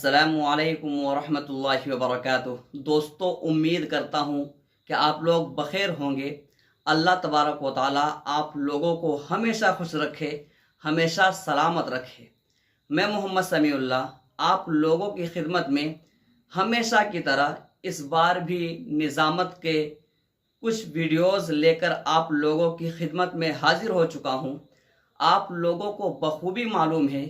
अस्सलामुअलैकुम वरहमतुल्लाहि वबरकातुह। दोस्तों, उम्मीद करता हूँ कि आप लोग बखैर होंगे। अल्लाह तबारक व तआला आप लोगों को हमेशा खुश रखे, हमेशा सलामत रखे। मैं मोहम्मद समीउल्लाह आप लोगों की खिदमत में हमेशा की तरह इस बार भी निज़ामत के कुछ वीडियोस लेकर आप लोगों की खिदमत में हाजिर हो चुका हूँ। आप लोगों को बखूबी मालूम है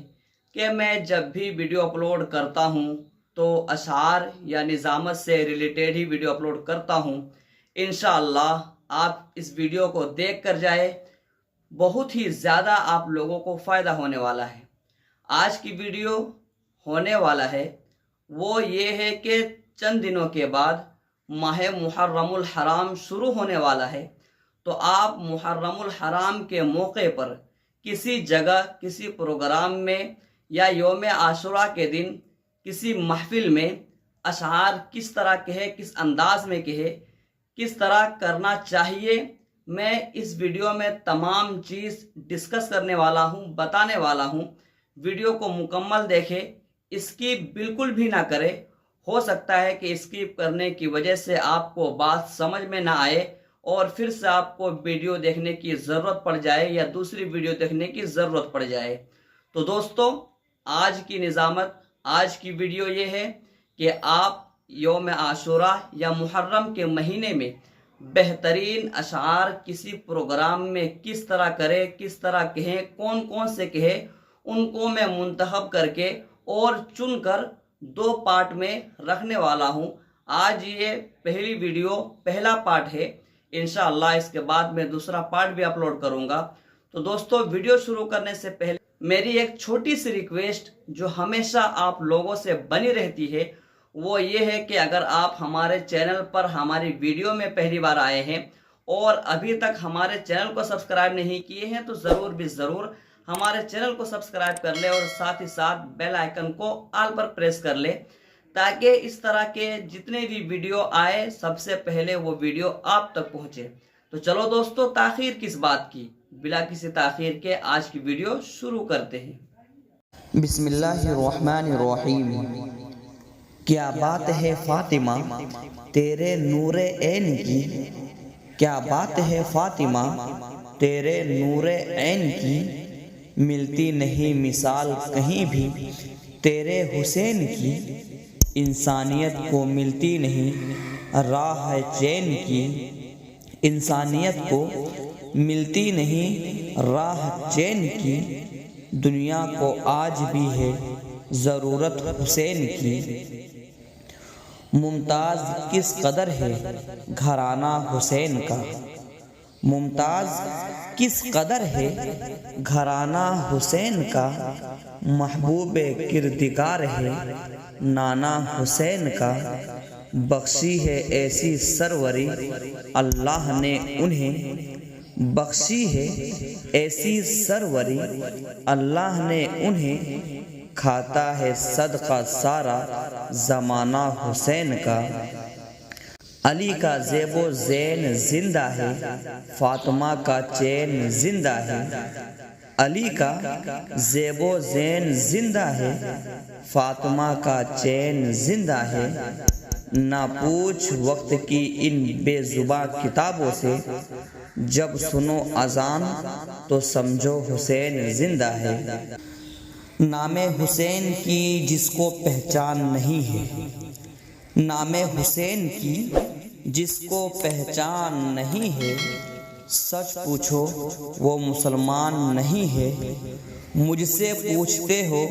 कि मैं जब भी वीडियो अपलोड करता हूँ तो अशार या निज़ामत से रिलेटेड ही वीडियो अपलोड करता हूँ। इंशाअल्लाह आप इस वीडियो को देख कर जाए, बहुत ही ज़्यादा आप लोगों को फ़ायदा होने वाला है। आज की वीडियो होने वाला है वो ये है कि चंद दिनों के बाद माह मुहर्रमुल हराम शुरू होने वाला है, तो आप मुहर्रमुल हराम के मौके पर किसी जगह किसी प्रोग्राम में या यौम आशुरा के दिन किसी महफिल में अशआर किस तरह कहे, किस अंदाज में कहे, किस तरह करना चाहिए, मैं इस वीडियो में तमाम चीज़ डिस्कस करने वाला हूँ, बताने वाला हूँ। वीडियो को मुकम्मल देखें, स्किप बिल्कुल भी ना करें। हो सकता है कि स्किप करने की वजह से आपको बात समझ में ना आए और फिर से आपको वीडियो देखने की ज़रूरत पड़ जाए या दूसरी वीडियो देखने की ज़रूरत पड़ जाए। तो दोस्तों, आज की निज़ामत, आज की वीडियो ये है कि आप यौम आशुरा या मुहर्रम के महीने में बेहतरीन अशार किसी प्रोग्राम में किस तरह करें, किस तरह कहें, कौन कौन से कहें, उनको मैं मुंतखब करके और चुनकर दो पार्ट में रखने वाला हूं। आज ये पहली वीडियो, पहला पार्ट है। इंशाअल्लाह इसके बाद मैं दूसरा पार्ट भी अपलोड करूंगा। तो दोस्तों, वीडियो शुरू करने से पहले मेरी एक छोटी सी रिक्वेस्ट जो हमेशा आप लोगों से बनी रहती है वो ये है कि अगर आप हमारे चैनल पर हमारी वीडियो में पहली बार आए हैं और अभी तक हमारे चैनल को सब्सक्राइब नहीं किए हैं तो ज़रूर भी ज़रूर हमारे चैनल को सब्सक्राइब कर ले और साथ ही साथ बेल आइकन को ऑल पर प्रेस कर ले, ताकि इस तरह के जितने भी वीडियो आए सबसे पहले वो वीडियो आप तक पहुँचे। तो चलो दोस्तों, ताखीर किस बात की, बिला किसी ताखीर के आज की वीडियो शुरू करते हैं। बिस्मिल्लाहिर्रहमानिर्रहीम। क्या बात है फातिमा तेरे नूरे ऐन की, क्या बात है फातिमा तेरे नूरे ऐन की, मिलती नहीं मिसाल कहीं भी तेरे हुसैन की, इंसानियत को मिलती नहीं राह चैन की, इंसानियत को मिलती नहीं राह चैन की, दुनिया को आज भी है ज़रूरत हुसैन की। मुमताज़ किस कदर है घराना हुसैन का, मुमताज़ किस कदर है घराना हुसैन का, महबूब किरदिगार है नाना हुसैन का, बख्शी है ऐसी सरवरी अल्लाह ने उन्हें, बख्शी है ऐसी सरवरी अल्लाह ने उन्हें, खाता है सदका सारा ज़माना हुसैन का। अली का ज़ेबो ज़ैन जिंदा है, फातिमा का चैन जिंदा है, अली का ज़ेबो ज़ैन जिंदा है, फातिमा का चैन जिंदा है। ना पूछ वक्त की इन बेजुबां किताबों से, जब सुनो अजान तो समझो हुसैन जिंदा है। नामे हुसैन की जिसको पहचान नहीं है, नामे हुसैन की जिसको पहचान नहीं है, सच पूछो वो मुसलमान नहीं है। मुझसे पूछते हो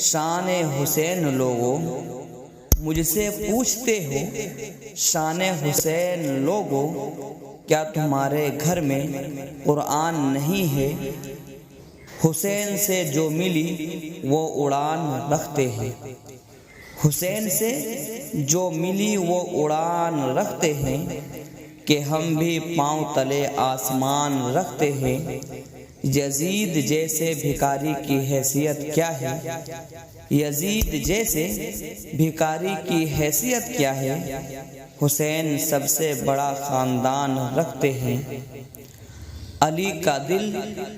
शान हुसैन लोगों, मुझसे पूछते हो शान हुसैन लोगों, क्या तुम्हारे घर में कुरान नहीं है। हुसैन से जो मिली वो उड़ान रखते हैं, हुसैन से जो मिली वो उड़ान रखते हैं, कि हम भी पाँव तले आसमान रखते हैं। यजीद जैसे भिखारी की हैसियत क्या है, यजीद जैसे भिखारी की हैसियत क्या है, हुसैन सबसे बड़ा ख़ानदान रखते हैं। अली का दिल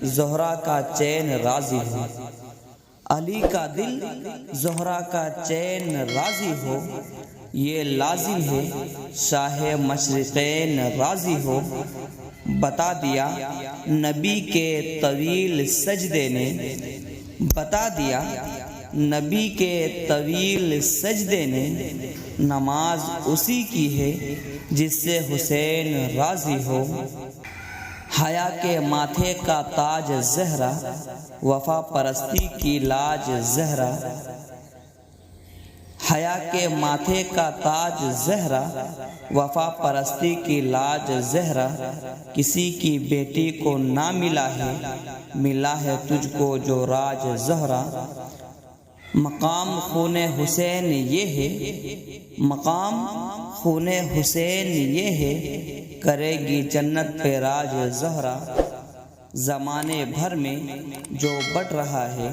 ज़ोहरा का चैन राज़ी है, अली का दिल ज़ोहरा का चैन राज़ी हो, ये लाजिम है शाह मशरिक़ैन राज़ी हो। बता दिया नबी के तवील सजदे ने, बता दिया नबी के तवील सजदे ने, नमाज उसी की है जिससे हुसैन राज़ी हो। हया के माथे का ताज ज़हरा, वफा परस्ती की लाज ज़हरा। हया के माथे का ताज ज़हरा, वफा परस्ती की लाज ज़हरा। किसी की बेटी को ना मिला है, मिला है तुझको जो राज ज़हरा। मकाम खूने हुसैन ये है, मकाम खूने हुसैन ये है, करेगी जन्नत पे राज ज़हरा। ज़माने भर में जो बट रहा है,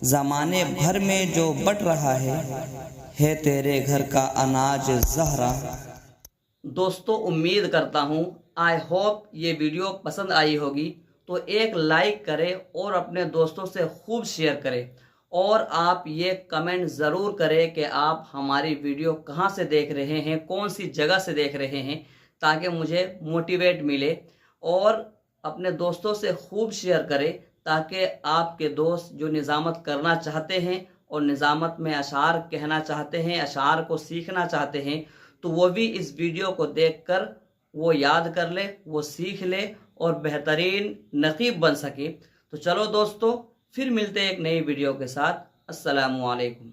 ज़माने भर में जो बट रहा है तेरे घर का अनाज ज़हरा। दोस्तों उम्मीद करता हूँ आई होप ये वीडियो पसंद आई होगी, तो एक लाइक करें और अपने दोस्तों से खूब शेयर करें। और आप ये कमेंट ज़रूर करें कि आप हमारी वीडियो कहाँ से देख रहे हैं, कौन सी जगह से देख रहे हैं, ताकि मुझे मोटिवेट मिले। और अपने दोस्तों से खूब शेयर करें ताकि आपके दोस्त जो निज़ामत करना चाहते हैं और निज़ामत में अशार कहना चाहते हैं, अशार को सीखना चाहते हैं, तो वो भी इस वीडियो को देखकर वो याद कर ले, वो सीख ले और बेहतरीन नक़ीब बन सके। तो चलो दोस्तों, फिर मिलते हैं एक नई वीडियो के साथ। अस्सलामु अलैकुम।